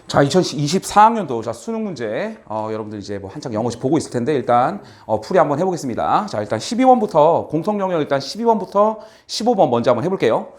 자, 2024학년도 자 수능 문제 여러분들 이제 뭐 한창 영어식 보고 있을 텐데 일단 풀이 한번 해보겠습니다. 자, 일단 12번부터 공통 영역 일단 12번부터 15번 먼저 한번 해볼게요.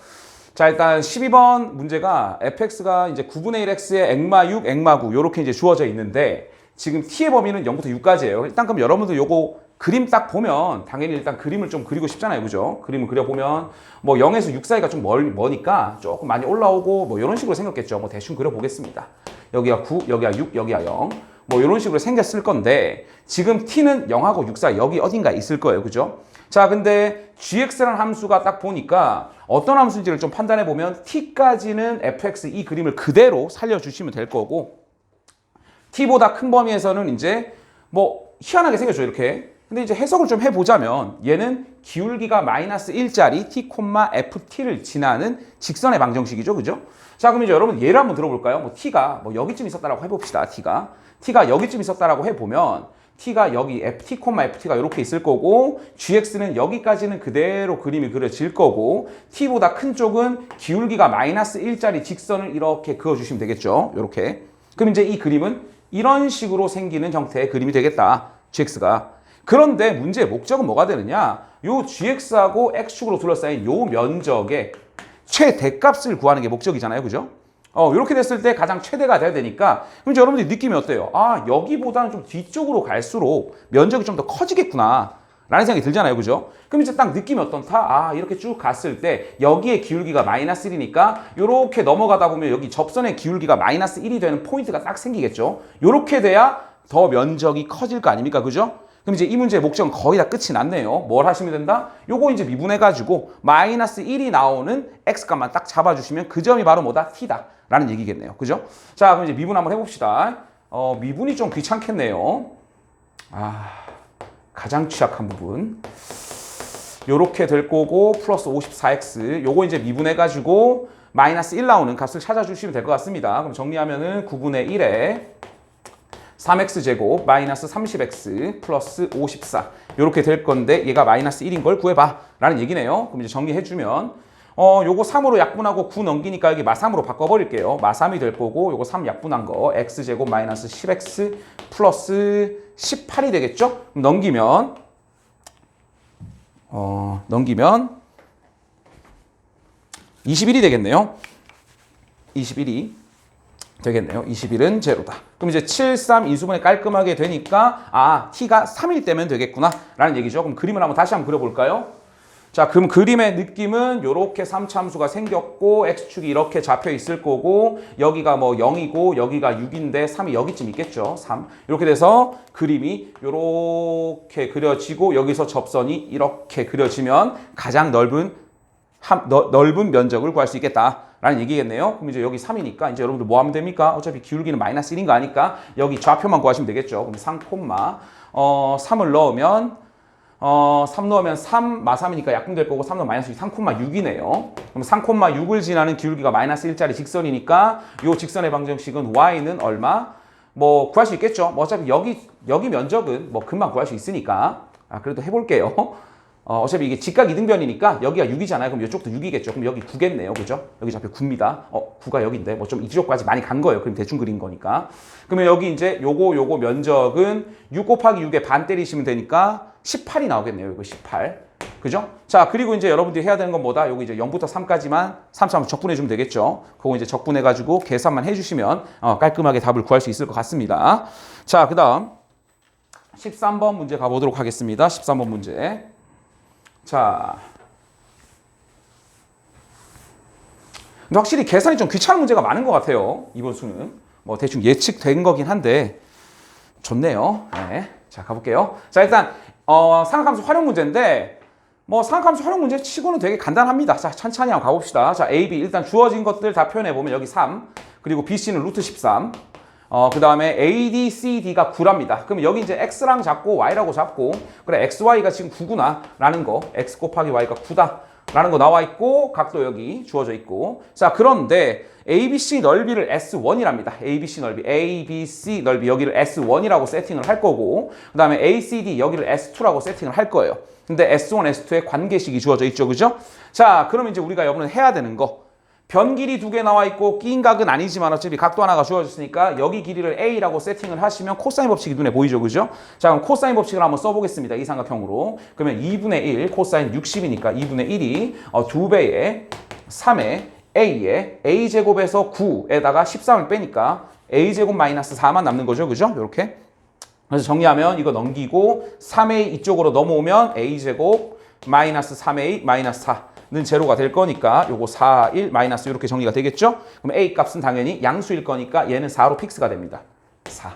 자, 일단 12번 문제가 fx가 이제 9분의 1x에 액마 6, 액마 9 요렇게 이제 주어져 있는데 지금 t의 범위는 0부터 6까지예요. 일단 그럼 여러분들 요거 그림 딱 보면 당연히 일단 그림을 좀 그리고 싶잖아요. 그죠? 그림을 그려보면 뭐 0에서 6 사이가 좀 머니까 조금 많이 올라오고 뭐 이런 식으로 생겼겠죠. 뭐 대충 그려보겠습니다. 여기가 9, 여기가 6, 여기가 0. 뭐 이런 식으로 생겼을 건데 지금 t는 0하고 6 사이 여기 어딘가 있을 거예요. 그죠? 자, 근데 gx라는 함수가 딱 보니까 어떤 함수인지를 좀 판단해 보면 t까지는 fx 이 그림을 그대로 살려주시면 될 거고 t보다 큰 범위에서는 이제 뭐 희한하게 생겼죠. 이렇게. 근데 이제 해석을 좀 해보자면 얘는 기울기가 마이너스 1짜리 t, ft를 지나는 직선의 방정식이죠. 그죠? 자, 그럼 이제 여러분 예를 한번 들어볼까요? 뭐 t가 뭐 여기쯤 있었다라고 해봅시다. t가 여기쯤 있었다라고 해보면 t가 여기 ft, ft가 이렇게 있을 거고 gx는 여기까지는 그대로 그림이 그려질 거고 t보다 큰 쪽은 기울기가 마이너스 1짜리 직선을 이렇게 그어주시면 되겠죠. 이렇게. 그럼 이제 이 그림은 이런 식으로 생기는 형태의 그림이 되겠다. gx가. 그런데 문제의 목적은 뭐가 되느냐? 요 gx하고 x축으로 둘러싸인 요 면적의 최대값을 구하는 게 목적이잖아요. 그죠? 이렇게 됐을 때 가장 최대가 돼야 되니까 그럼 이제 여러분들이 느낌이 어때요? 아, 여기보다는 좀 뒤쪽으로 갈수록 면적이 좀 더 커지겠구나 라는 생각이 들잖아요. 그죠? 그럼 이제 딱 느낌이 어떤다? 아, 이렇게 쭉 갔을 때 여기에 기울기가 마이너스 1이니까 이렇게 넘어가다 보면 여기 접선의 기울기가 마이너스 1이 되는 포인트가 딱 생기겠죠? 이렇게 돼야 더 면적이 커질 거 아닙니까? 그죠? 그럼 이제 이 문제의 목적은 거의 다 끝이 났네요. 뭘 하시면 된다? 요거 이제 미분해가지고 마이너스 1이 나오는 x값만 딱 잡아주시면 그 점이 바로 뭐다? t다. 라는 얘기겠네요. 그죠? 자, 그럼 이제 미분 한번 해봅시다. 미분이 좀 귀찮겠네요. 가장 취약한 부분. 요렇게 될 거고 플러스 54x. 요거 이제 미분해가지고 마이너스 1 나오는 값을 찾아주시면 될 것 같습니다. 그럼 정리하면은 9분의 1에 3x제곱 마이너스 30x 플러스 54 이렇게 될 건데 얘가 마이너스 1인 걸 구해봐 라는 얘기네요. 그럼 이제 정리해주면 요거 3으로 약분하고 9 넘기니까 여기 마3으로 바꿔버릴게요. 마3이 될 거고 요거 3 약분한 거 x제곱 마이너스 10x 플러스 18이 되겠죠? 그럼 넘기면 21이 되겠네요. 21이 되겠네요. 21은 제로다. 그럼 이제 7, 3 인수분해 깔끔하게 되니까 t가 3일 때면 되겠구나 라는 얘기죠. 그럼 그림을 다시 한번 그려볼까요? 자, 그럼 그림의 느낌은 이렇게 3차 함수가 생겼고 x축이 이렇게 잡혀 있을 거고 여기가 뭐 0이고 여기가 6인데 3이 여기쯤 있겠죠. 3. 이렇게 돼서 그림이 이렇게 그려지고 여기서 접선이 이렇게 그려지면 가장 넓은 면적을 구할 수 있겠다 라는 얘기겠네요. 그럼 이제 여기 3이니까 이제 여러분들 뭐 하면 됩니까? 어차피 기울기는 마이너스 1인 거 아니까 여기 좌표만 구하시면 되겠죠. 그럼 3, 3을 넣으면 3 넣으면 3, 마3이니까 약분될 거고 3 넣으면 마이너스 3,6이네요. 그럼 3,6을 지나는 기울기가 마이너스 1짜리 직선이니까 이 직선의 방정식은 y는 얼마? 뭐 구할 수 있겠죠. 뭐 어차피 여기 면적은 뭐 금방 구할 수 있으니까 그래도 해볼게요. 어차피 이게 직각 이등변이니까 여기가 6이잖아요. 그럼 이쪽도 6이겠죠. 그럼 여기 9겠네요. 그죠? 여기 좌표 9입니다. 9가 여기인데 뭐 좀 이쪽까지 많이 간 거예요. 그럼 대충 그린 거니까. 그러면 여기 이제 요거 면적은 6 곱하기 6에 반 때리시면 되니까 18이 나오겠네요. 이거 18. 그죠? 자, 그리고 이제 여러분들이 해야 되는 건 뭐다? 요거 이제 0부터 3까지만 3 적분해 주면 되겠죠. 그거 이제 적분해 가지고 계산만 해 주시면 깔끔하게 답을 구할 수 있을 것 같습니다. 자, 그다음 13번 문제 가 보도록 하겠습니다. 13번 문제. 자, 근데 확실히 계산이 좀 귀찮은 문제가 많은 것 같아요. 이번 수는 뭐 대충 예측된 거긴 한데 좋네요. 네, 자 가볼게요. 자, 일단 삼각함수 활용 문제인데 뭐 삼각함수 활용 문제 치고는 되게 간단합니다. 자, 천천히 한번 가봅시다. 자, A, B 일단 주어진 것들 다 표현해 보면 여기 3 그리고 B, C는 루트 13 그 다음에 A, D, C, D가 9랍니다. 그럼 여기 이제 X랑 잡고 Y라고 잡고 그래 X, Y가 지금 9구나 라는 거 X 곱하기 Y가 9다 라는 거 나와 있고 각도 여기 주어져 있고 자, 그런데 ABC 넓이를 S1이랍니다. ABC 넓이 ABC 넓이 여기를 S1이라고 세팅을 할 거고 그 다음에 ACD 여기를 S2라고 세팅을 할 거예요. 근데 S1, S2의 관계식이 주어져 있죠. 그죠? 자, 그럼 이제 우리가 여러분 해야 되는 거 변 길이 두 개 나와 있고 끼인 각은 아니지만 어차피 각도 하나가 주어졌으니까 여기 길이를 A라고 세팅을 하시면 코사인 법칙이 눈에 보이죠, 그죠? 자, 그럼 코사인 법칙을 한번 써보겠습니다. 이 삼각형으로. 그러면 2분의 1, 코사인 60이니까 2분의 1이 2배의 3의 A의 A제곱에서 9에다가 13을 빼니까 A제곱 마이너스 4만 남는 거죠, 그죠? 이렇게. 그래서 정리하면 이거 넘기고 3A 이쪽으로 넘어오면 A제곱 마이너스 3A 마이너스 4는 제로가 될 거니까 요거 4, 1 마이너스 이렇게 정리가 되겠죠? 그럼 A 값은 당연히 양수일 거니까 얘는 4로 픽스가 됩니다. 4.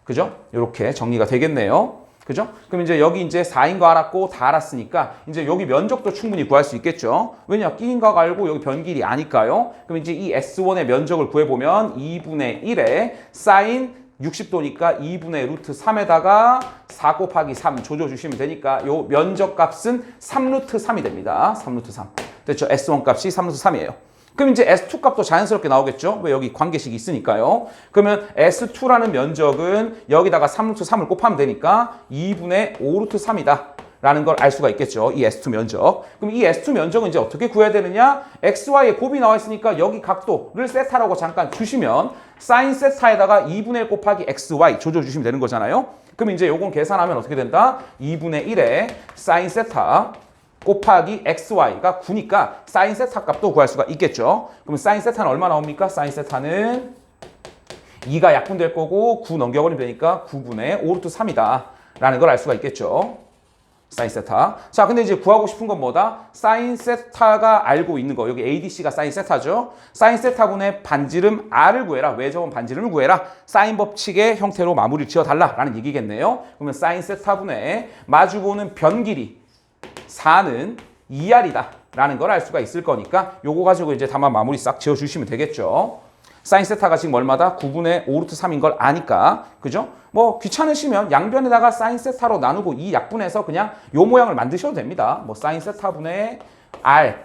그죠? 이렇게 정리가 되겠네요. 그죠? 그럼 이제 여기 이제 4인 거 알았고 다 알았으니까 이제 여기 면적도 충분히 구할 수 있겠죠? 왜냐? 끼인 거 알고 여기 변길이 아니까요. 그럼 이제 이 S1의 면적을 구해보면 2분의 1에 사인 60도니까 2분의 루트 3에다가 4 곱하기 3 조져주시면 되니까 요 면적 값은 3루트 3이 됩니다. 3루트 3. 됐죠? S1 값이 3루트 3이에요. 그럼 이제 S2 값도 자연스럽게 나오겠죠? 왜 여기 관계식이 있으니까요. 그러면 S2라는 면적은 여기다가 3루트 3을 곱하면 되니까 2분의 5루트 3이다. 라는 걸 알 수가 있겠죠. 이 S2 면적. 그럼 이 S2 면적은 이제 어떻게 구해야 되느냐? XY의 곱이 나와 있으니까 여기 각도를 세타라고 잠깐 주시면 사인 세타에다가 2분의 1 곱하기 XY 조져주시면 되는 거잖아요. 그럼 이제 요건 계산하면 어떻게 된다? 2분의 1에 사인 세타 곱하기 XY가 9니까 사인 세타 값도 구할 수가 있겠죠. 그럼 사인 세타는 얼마 나옵니까? 사인 세타는 2가 약분될 거고 9 넘겨버리면 되니까 9분의 5루트 3이다. 라는 걸 알 수가 있겠죠. 사인 세타. 자, 근데 이제 구하고 싶은 건 뭐다? 사인 세타가 알고 있는 거. 여기 ADC가 사인 세타죠. 사인 세타분의 반지름 R을 구해라. 외접은 반지름을 구해라. 사인 법칙의 형태로 마무리를 지어달라라는 얘기겠네요. 그러면 사인 세타분의 마주보는 변 길이 4는 2R이다. 라는 걸 알 수가 있을 거니까 요거 가지고 이제 다만 마무리 싹 지어주시면 되겠죠. 사인 세타가 지금 얼마다? 9분의 5루트 3인 걸 아니까. 그죠? 뭐 귀찮으시면 양변에다가 사인 세타로 나누고 이 약분해서 그냥 요 모양을 만드셔도 됩니다. 뭐 사인 세타분의 R.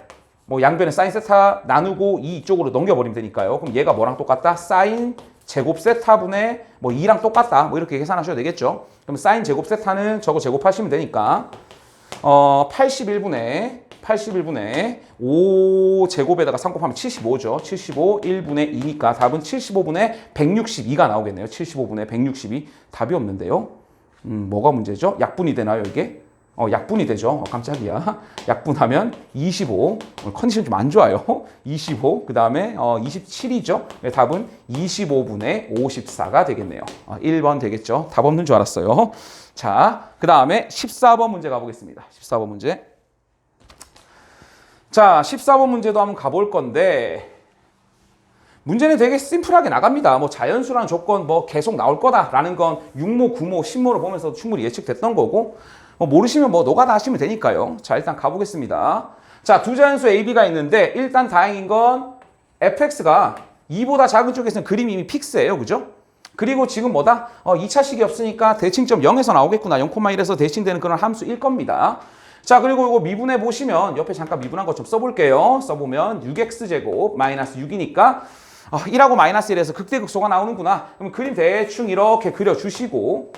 뭐 양변에 사인 세타 나누고 이 이쪽으로 넘겨버리면 되니까요. 그럼 얘가 뭐랑 똑같다? 사인 제곱 세타분의 뭐 2랑 똑같다. 뭐 이렇게 계산하셔도 되겠죠. 그럼 사인 제곱 세타는 저거 제곱하시면 되니까 81분의 5 제곱에다가 3 곱하면 75죠. 75, 1분의 2니까 답은 75분의 162가 나오겠네요. 75분의 162. 답이 없는데요. 뭐가 문제죠? 약분이 되나요, 이게? 약분이 되죠. 깜짝이야. 약분하면 25. 오늘 컨디션 좀 안 좋아요. 25. 그 다음에 27이죠. 답은 25분의 54가 되겠네요. 1번 되겠죠. 답 없는 줄 알았어요. 자, 그 다음에 14번 문제 가보겠습니다. 14번 문제. 자, 14번 문제도 한번 가볼 건데 문제는 되게 심플하게 나갑니다. 뭐 자연수라는 조건 뭐 계속 나올 거다라는 건 6모, 9모, 10모를 보면서 충분히 예측됐던 거고 뭐 모르시면 뭐 노가다 하시면 되니까요. 자, 일단 가보겠습니다. 자, 두 자연수 A, B가 있는데 일단 다행인 건 fx가 2보다 작은 쪽에서는 그림이 이미 픽스예요. 그죠? 그리고 지금 뭐다? 2차식이 없으니까 대칭점 0에서 나오겠구나. 0,1에서 대칭되는 그런 함수일 겁니다. 자, 그리고 이거 미분해 보시면 옆에 잠깐 미분한 거 좀 써볼게요. 써보면 6x제곱 마이너스 6이니까 1하고 마이너스 1에서 극대극소가 나오는구나. 그럼 그림 대충 이렇게 그려주시고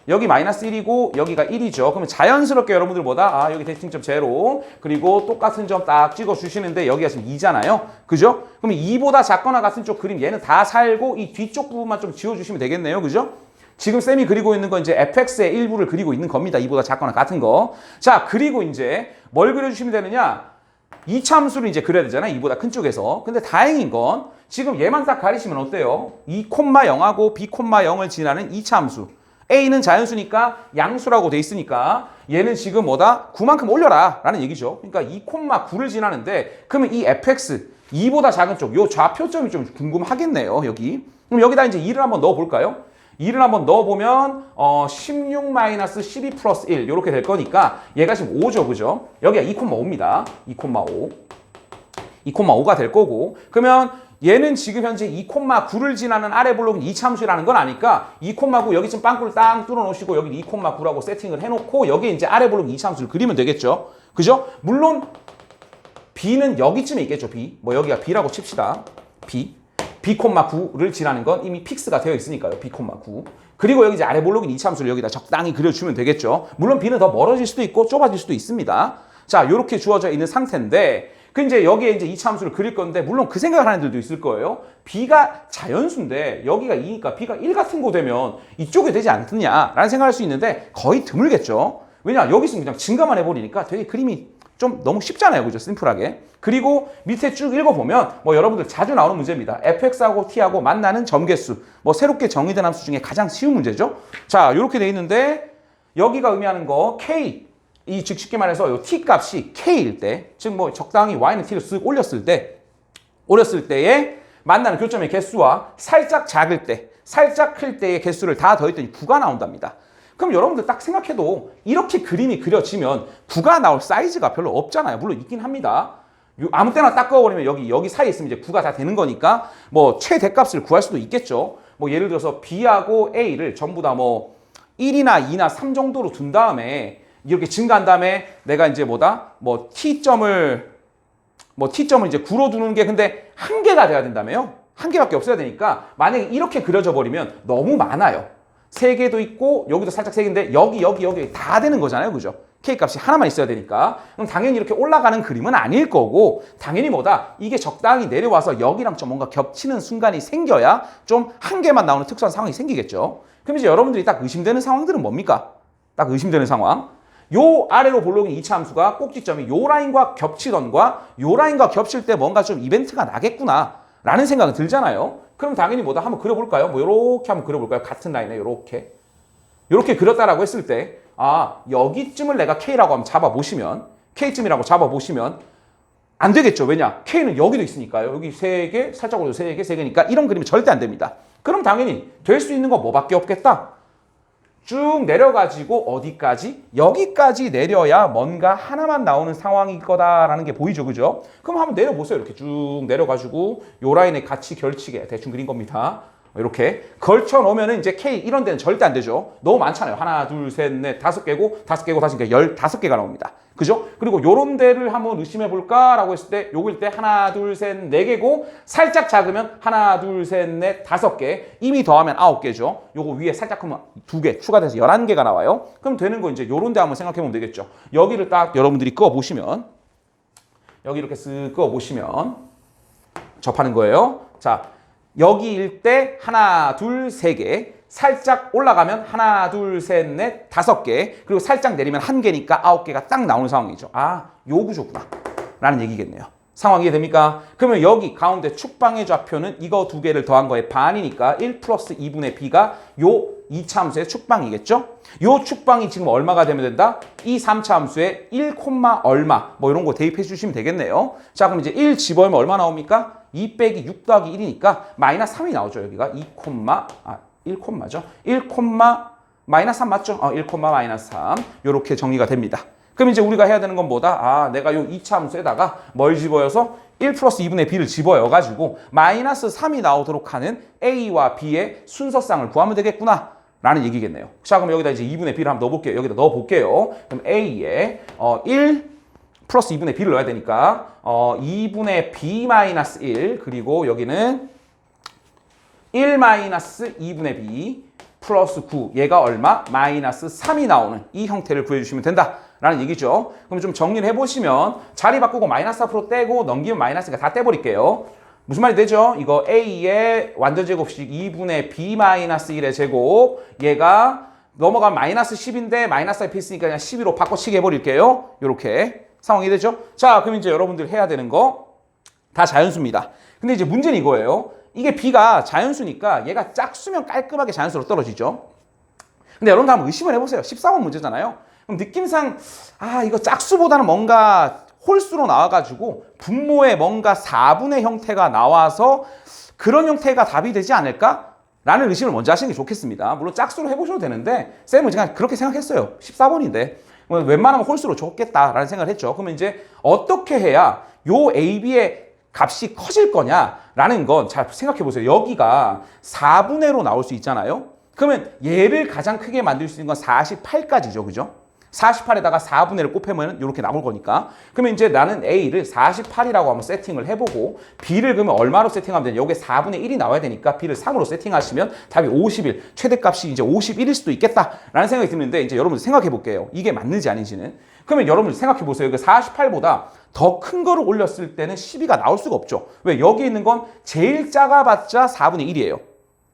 여기 마이너스 1이고 여기가 1이죠. 그러면 자연스럽게 여러분들보다 여기 대칭점 0 그리고 똑같은 점 딱 찍어주시는데 여기가 지금 2잖아요. 그죠? 그럼 2보다 작거나 같은 쪽 그림 얘는 다 살고 이 뒤쪽 부분만 좀 지워주시면 되겠네요. 그죠? 지금 쌤이 그리고 있는 건 이제 fx의 일부를 그리고 있는 겁니다. 2보다 작거나 같은 거. 자, 그리고 이제 뭘 그려주시면 되느냐? 2차 함수를 이제 그려야 되잖아요. 2보다 큰 쪽에서. 근데 다행인 건 지금 얘만 딱 가리시면 어때요? 2,0하고 B,0을 지나는 2차 함수. A는 자연수니까 양수라고 돼 있으니까 얘는 지금 뭐다? 9만큼 올려라 라는 얘기죠. 그러니까 2,9를 지나는데 그러면 이 fx 2보다 작은 쪽, 요 좌표점이 좀 궁금하겠네요. 여기. 그럼 여기다 이제 2를 한번 넣어 볼까요? 2를 한번 넣어보면 16-12 플러스 1 이렇게 될 거니까 얘가 지금 5죠. 그죠? 여기가 2,5입니다. 2,5. 2,5가 될 거고 그러면 얘는 지금 현재 2,9를 지나는 아래 블록은 2차 함수라는 건 아니까 2,9 여기 지금 빵꾸를 땅 뚫어 놓으시고 여기 2,9라고 세팅을 해놓고 여기에 이제 아래 블록 2차 함수를 그리면 되겠죠. 그죠? 물론 B는 여기쯤에 있겠죠. B. 뭐 여기가 B라고 칩시다. B. B,9를 지나는 건 이미 픽스가 되어 있으니까요. B,9. 그리고 여기 이제 아래 블록인 2차 함수를 여기다 적당히 그려주면 되겠죠. 물론 B는 더 멀어질 수도 있고 좁아질 수도 있습니다. 자, 이렇게 주어져 있는 상태인데 그 이제 여기에 이제 이차함수를 그릴 건데 물론 그 생각을 하는 애들도 있을 거예요. b가 자연수인데 여기가 2니까 b가 1 같은 거 되면 이쪽에 되지 않겠냐라는 생각할 수 있는데 거의 드물겠죠. 왜냐 여기 있으면 그냥 증가만 해버리니까 되게 그림이 좀 너무 쉽잖아요. 그죠? 심플하게. 그리고 밑에 쭉 읽어보면 뭐 여러분들 자주 나오는 문제입니다. fx하고 t하고 만나는 점개수. 뭐 새롭게 정의된 함수 중에 가장 쉬운 문제죠. 자, 이렇게 돼 있는데 여기가 의미하는 거 k. 이 즉 쉽게 말해서 요 t 값이 k일 때, 즉 뭐 적당히 y는 t를 쓱 올렸을 때에 만나는 교점의 개수와 살짝 작을 때, 살짝 클 때의 개수를 다 더했더니 9가 나온답니다. 그럼 여러분들 딱 생각해도 이렇게 그림이 그려지면 9가 나올 사이즈가 별로 없잖아요. 물론 있긴 합니다. 아무 때나 딱 그어버리면 여기 사이에 있으면 이제 9가 다 되는 거니까 뭐 최대값을 구할 수도 있겠죠. 뭐 예를 들어서 B하고 A를 전부 다 뭐 1이나 2나 3 정도로 둔 다음에 이렇게 증가한 다음에 내가 이제 뭐 T점을 이제 9로 두는 게 근데 한 개가 돼야 된다며요. 한 개밖에 없어야 되니까 만약에 이렇게 그려져 버리면 너무 많아요. 3개도 있고 여기도 살짝 3개인데 여기 다 되는 거잖아요. 그죠? K값이 하나만 있어야 되니까. 그럼 당연히 이렇게 올라가는 그림은 아닐 거고 당연히 이게 적당히 내려와서 여기랑 좀 뭔가 겹치는 순간이 생겨야 좀 한 개만 나오는 특수한 상황이 생기겠죠. 그럼 이제 여러분들이 딱 의심되는 상황들은 뭡니까? 딱 의심되는 상황. 요 아래로 볼록인 2차 함수가 꼭지점이 요 라인과 겹치던가 요 라인과 겹칠 때 뭔가 좀 이벤트가 나겠구나 라는 생각은 들잖아요. 그럼 당연히 한번 그려볼까요? 뭐 요렇게 한번 그려볼까요? 같은 라인에 요렇게 그렸다라고 했을 때 여기쯤을 내가 K라고 한번 잡아보시면 K쯤이라고 잡아보시면 안 되겠죠. 왜냐? K는 여기도 있으니까요. 여기 3개, 살짝 올려 3개, 3개니까 이런 그림이 절대 안 됩니다. 그럼 당연히 될 수 있는 거 뭐밖에 없겠다? 쭉 내려가지고 어디까지? 여기까지 내려야 뭔가 하나만 나오는 상황일 거다라는 게 보이죠. 그죠? 그럼 한번 내려보세요. 이렇게 쭉 내려가지고 요 라인에 같이 걸치게 대충 그린 겁니다. 이렇게 걸쳐 놓으면 이제 K 이런 데는 절대 안 되죠. 너무 많잖아요. 하나, 둘, 셋, 넷, 5개고 5개고 다시 15개가 나옵니다. 그죠? 그리고 요런 데를 한번 의심해 볼까라고 했을 때 요일 때 하나, 둘, 셋, 4개고 살짝 작으면 하나, 둘, 셋, 넷, 5개. 이미 더하면 9개죠. 요거 위에 살짝 하면 2개 추가돼서 11개가 나와요. 그럼 되는 거 이제 요런 데 한번 생각해 보면 되겠죠. 여기를 딱 여러분들이 그어 보시면 여기 이렇게 쓱 그어 보시면 접하는 거예요. 자, 여기일 때 하나, 둘, 3개. 살짝 올라가면 하나, 둘, 셋, 넷, 5개. 그리고 살짝 내리면 1개니까 9개가 딱 나오는 상황이죠. 요 구조구나 라는 얘기겠네요. 상황 이해됩니까? 그러면 여기 가운데 축방의 좌표는 이거 2개를 더한 거의 반이니까 1 플러스 2분의 b가 요 2차 함수의 축방이겠죠? 요 축방이 지금 얼마가 되면 된다? 이 3차 함수의 1, 얼마 뭐 이런 거 대입해 주시면 되겠네요. 자, 그럼 이제 1 집어넣으면 얼마 나옵니까? 2 빼기 6 더하기 1이니까 마이너스 3이 나오죠. 여기가 1 콤마죠. 1 마이너스 3 맞죠? 1 마이너스 3 요렇게 정리가 됩니다. 그럼 이제 우리가 해야 되는 건 뭐다? 내가 요 2차 함수에다가 뭘 집어여서 1 플러스 2분의 b를 집어여가지고 마이너스 3이 나오도록 하는 a와 b의 순서쌍을 구하면 되겠구나 라는 얘기겠네요. 자, 그럼 여기다 이제 2분의 b를 한번 넣어볼게요. 여기다 넣어볼게요. 그럼 a에 1 플러스 2분의 b를 넣어야 되니까 2분의 b 마이너스 1 그리고 여기는 1 마이너스 2분의 b 플러스 9 얘가 얼마? 마이너스 3이 나오는 이 형태를 구해주시면 된다라는 얘기죠. 그럼 좀 정리를 해보시면 자리 바꾸고 마이너스 앞으로 떼고 넘기면 마이너스가 다 떼버릴게요. 무슨 말이 되죠? 이거 a의 완전제곱식 2분의 b 마이너스 1의 제곱 얘가 넘어가면 마이너스 10인데 마이너스 앞에 있으니까 그냥 12로 바꿔치기 해버릴게요. 이렇게 상황이 되죠. 자, 그럼 이제 여러분들 해야 되는 거 다 자연수입니다. 근데 이제 문제는 이거예요. 이게 b가 자연수니까 얘가 짝수면 깔끔하게 자연수로 떨어지죠. 근데 여러분들 한번 의심을 해보세요. 14번 문제잖아요. 그럼 느낌상 이거 짝수보다는 뭔가 홀수로 나와가지고 분모에 뭔가 4분의 형태가 나와서 그런 형태가 답이 되지 않을까? 라는 의심을 먼저 하시는 게 좋겠습니다. 물론 짝수로 해보셔도 되는데 쌤은 그냥 그렇게 생각했어요. 14번인데 웬만하면 홀수로 좋겠다라는 생각을 했죠. 그러면 이제 어떻게 해야 요 AB의 값이 커질 거냐라는 건 잘 생각해 보세요. 여기가 4분의 1로 나올 수 있잖아요. 그러면 얘를 가장 크게 만들 수 있는 건 48까지죠. 그죠? 48에다가 4분의 1을 곱하면 이렇게 나올 거니까. 그러면 이제 나는 A를 48이라고 한번 세팅을 해보고 B를 그러면 얼마로 세팅하면 되냐. 여기에 4분의 1이 나와야 되니까 B를 3으로 세팅하시면 답이 51. 최대값이 이제 51일 수도 있겠다라는 생각이 드는데 이제 여러분 생각해 볼게요. 이게 맞는지 아닌지는. 그러면 여러분 생각해 보세요. 이거 48보다 더 큰 거를 올렸을 때는 12가 나올 수가 없죠. 왜? 여기 있는 건 제일 작아봤자 4분의 1이에요.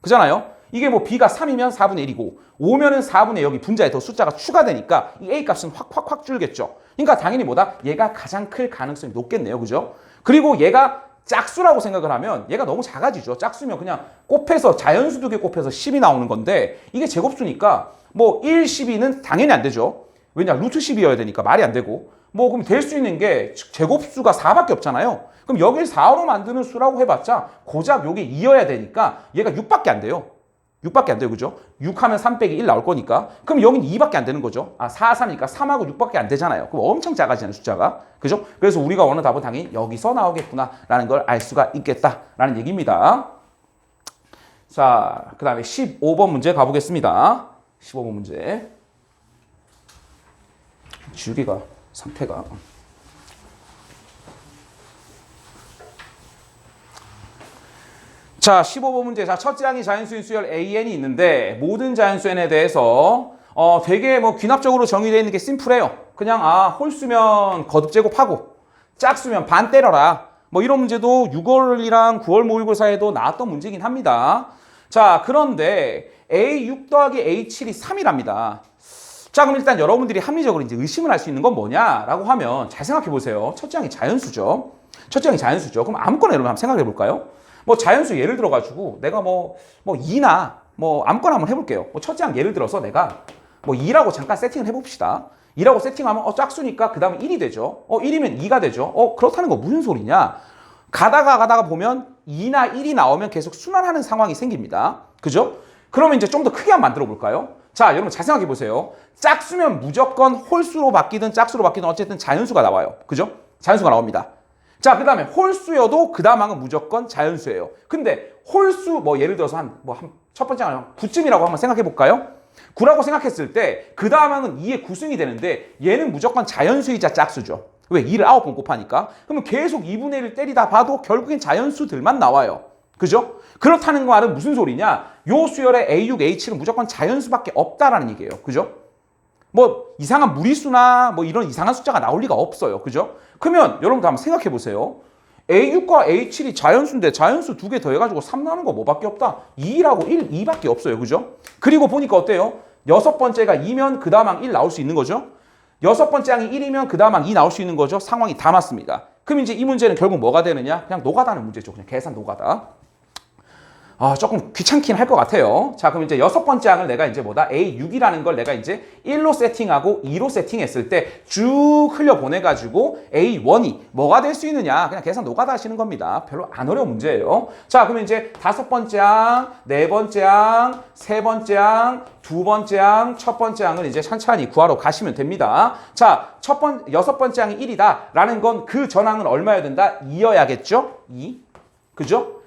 그잖아요? 이게 뭐 B가 3이면 4분의 1이고 5면은 4분의 여기 분자에 더 숫자가 추가되니까 이 A 값은 확 줄겠죠. 그러니까 당연히 뭐다? 얘가 가장 클 가능성이 높겠네요. 그죠? 그리고 얘가 짝수라고 생각을 하면 얘가 너무 작아지죠. 짝수면 그냥 곱해서 자연수 2개 곱해서 10이 나오는 건데 이게 제곱수니까 뭐 1, 12는 당연히 안 되죠. 왜냐? 루트 10이어야 되니까 말이 안 되고 뭐 그럼 될 수 있는 게 제곱수가 4밖에 없잖아요. 그럼 여길 4로 만드는 수라고 해봤자 고작 요게 2여야 되니까 얘가 6밖에 안 돼요. 6밖에 안 돼요. 그죠? 6 하면 3 빼기 1 나올 거니까. 그럼 여긴 2밖에 안 되는 거죠. 4, 3이니까 3하고 6밖에 안 되잖아요. 그럼 엄청 작아지는 숫자가. 그죠? 그래서 우리가 원하는 답은 당연히 여기서 나오겠구나라는 걸 알 수가 있겠다라는 얘기입니다. 자, 그 다음에 15번 문제 가보겠습니다. 15번 문제. 지우개가 상태가. 자, 15번 문제. 자, 첫째 항이 자연수인 수열 AN이 있는데 모든 자연수 N에 대해서 되게 뭐 귀납적으로 정의되어 있는 게 심플해요. 그냥 홀수면 거듭 제곱하고 짝수면 반 때려라. 뭐 이런 문제도 6월이랑 9월 모의고사에도 나왔던 문제긴 합니다. 자, 그런데 A6 더하기 A7이 3이랍니다. 자, 그럼 일단 여러분들이 합리적으로 이제 의심을 할 수 있는 건 뭐냐라고 하면 잘 생각해 보세요. 첫째 항이 자연수죠. 첫째 항이 자연수죠. 그럼 아무거나 여러분 한번 생각해 볼까요? 뭐 자연수 예를 들어가지고 내가 뭐 2나 뭐 아무거나 한번 해볼게요. 뭐 첫째 항 예를 들어서 내가 뭐 2라고 잠깐 세팅을 해봅시다. 2라고 세팅하면 짝수니까 그 다음에 1이 되죠. 1이면 2가 되죠. 그렇다는 거 무슨 소리냐? 가다가 보면 2나 1이 나오면 계속 순환하는 상황이 생깁니다. 그죠? 그러면 이제 좀 더 크게 한번 만들어 볼까요? 자, 여러분 잘 생각해 보세요. 짝수면 무조건 홀수로 바뀌든 짝수로 바뀌든 어쨌든 자연수가 나와요. 그죠? 자연수가 나옵니다. 자, 그 다음에 홀수여도 그 다음 항은 무조건 자연수예요. 근데 홀수 뭐 예를 들어서 첫 번째 항은 9쯤이라고 한번 생각해 볼까요? 9라고 생각했을 때 그 다음 항은 2의 9승이 되는데 얘는 무조건 자연수이자 짝수죠. 왜? 2를 9번 곱하니까. 그러면 계속 2분의 1을 때리다 봐도 결국엔 자연수들만 나와요. 그죠? 그렇다는 말은 무슨 소리냐? 요 수열의 A6, A7은 무조건 자연수밖에 없다라는 얘기예요. 그죠? 뭐 이상한 무리수나 뭐 이런 이상한 숫자가 나올 리가 없어요. 그죠? 그러면 여러분들 한번 생각해 보세요. A6과 A7이 자연수인데 자연수 2개 더해가지고 3 나오는 거 뭐밖에 없다? 2라고 1, 2밖에 없어요. 그죠? 그리고 보니까 어때요? 여섯 번째가 2면 그 다음 항 1 나올 수 있는 거죠? 여섯 번째 항이 1이면 그 다음 항 2 나올 수 있는 거죠? 상황이 다 맞습니다. 그럼 이제 이 문제는 결국 뭐가 되느냐? 그냥 노가다는 문제죠. 그냥 계산 노가다. 조금 귀찮긴 할 것 같아요. 자, 그럼 이제 여섯 번째 항을 내가 이제 A6이라는 걸 내가 이제 1로 세팅하고 2로 세팅했을 때 쭉 흘려보내가지고 A1이 뭐가 될 수 있느냐. 그냥 계산 노가다 하시는 겁니다. 별로 안 어려운 문제예요. 자, 그러면 이제 다섯 번째 항, 네 번째 항, 세 번째 항, 두 번째 항, 첫 번째 항을 이제 천천히 구하러 가시면 됩니다. 자, 여섯 번째 항이 1이다. 라는 건 그 전항은 얼마여야 된다? 2여야겠죠? 2. 그죠?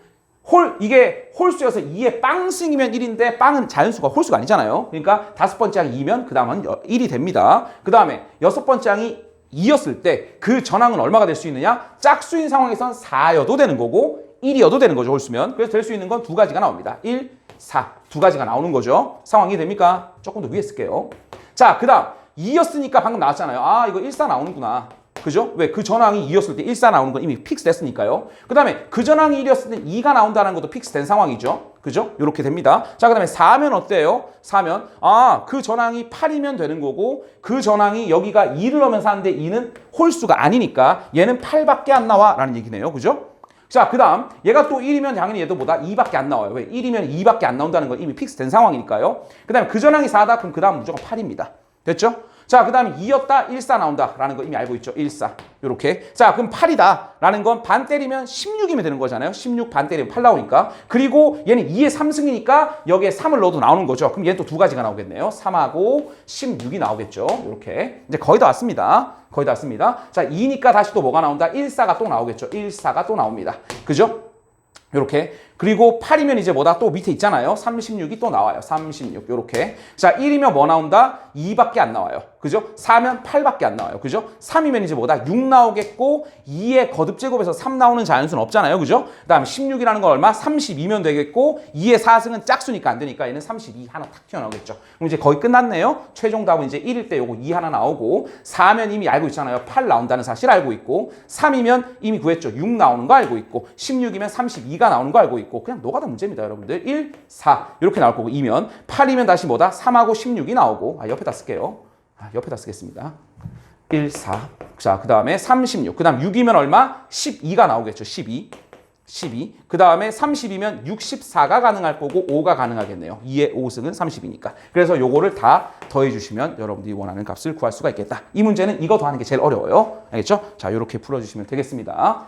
이게 홀수여서 2의 빵승이면 1인데 빵은 자연수가 홀수가 아니잖아요. 그러니까 다섯 번째 항이 2면 그 다음은 1이 됩니다. 그 다음에 여섯 번째 항이 2였을 때 그 전항은 얼마가 될 수 있느냐? 짝수인 상황에선 4여도 되는 거고 1이어도 되는 거죠. 홀수면. 그래서 될 수 있는 건 두 가지가 나옵니다. 1, 4. 두 가지가 나오는 거죠. 상황이 됩니까? 조금 더 위에 쓸게요. 자, 그 다음 2였으니까 방금 나왔잖아요. 이거 1, 4 나오는구나. 그죠? 왜? 그 전항이 2였을 때 1, 4 나오는 건 이미 픽스 됐으니까요. 그 다음에 그 전항이 1이었을 때 2가 나온다는 것도 픽스 된 상황이죠. 그죠? 이렇게 됩니다. 자, 그 다음에 4면 어때요? 4면 그 전항이 8이면 되는 거고 그 전항이 여기가 2를 넣으면서 하는데 2는 홀수가 아니니까 얘는 8밖에 안 나와 라는 얘기네요. 그죠? 자, 그 다음 얘가 또 1이면 당연히 얘도 2밖에 안 나와요. 왜? 1이면 2밖에 안 나온다는 건 이미 픽스 된 상황이니까요. 그 다음에 그 전항이 4다. 그럼 그 다음 무조건 8입니다. 됐죠? 자, 그 다음에 2였다, 1, 4 나온다 라는 거 이미 알고 있죠. 1, 4 요렇게. 자, 그럼 8이다 라는 건 반 때리면 16이면 되는 거잖아요. 16 반 때리면 8 나오니까. 그리고 얘는 2의 3승이니까 여기에 3을 넣어도 나오는 거죠. 그럼 얘는 또 두 가지가 나오겠네요. 3하고 16이 나오겠죠. 요렇게. 이제 거의 다 왔습니다. 거의 다 왔습니다. 자, 2니까 다시 또 뭐가 나온다? 1, 4가 또 나오겠죠. 1, 4가 또 나옵니다. 그죠? 요렇게. 그리고 8이면 이제 뭐다? 또 밑에 있잖아요. 36이 또 나와요. 36 요렇게. 자, 1이면 뭐 나온다? 2밖에 안 나와요. 그죠? 4면 8밖에 안 나와요. 그죠? 3이면 이제 뭐다? 6 나오겠고 2의 거듭제곱에서 3 나오는 자연수는 없잖아요. 그죠? 그다음에 16이라는 건 얼마? 32면 되겠고 2의 4승은 짝수니까 안 되니까 얘는 32 하나 탁 튀어나오겠죠. 그럼 이제 거의 끝났네요. 최종 답은 이제 1일 때 요거 2 하나 나오고 4면 이미 알고 있잖아요. 8 나온다는 사실 알고 있고 3이면 이미 구했죠. 6 나오는 거 알고 있고 16이면 32가 나오는 거 알고 있고 그냥 노가다 문제입니다. 여러분들 1, 4 이렇게 나올 거고 2면 8이면 다시 뭐다? 3하고 16이 나오고 옆에다 쓸게요. 옆에다 쓰겠습니다. 1, 4. 자, 그 다음에 36. 그 다음 6이면 얼마? 12가 나오겠죠. 12. 그 다음에 30이면 64가 가능할 거고 5가 가능하겠네요. 2의 5승은 30이니까. 그래서 요거를 다 더해주시면 여러분들이 원하는 값을 구할 수가 있겠다. 이 문제는 이거 더하는 게 제일 어려워요. 알겠죠? 자, 요렇게 풀어주시면 되겠습니다.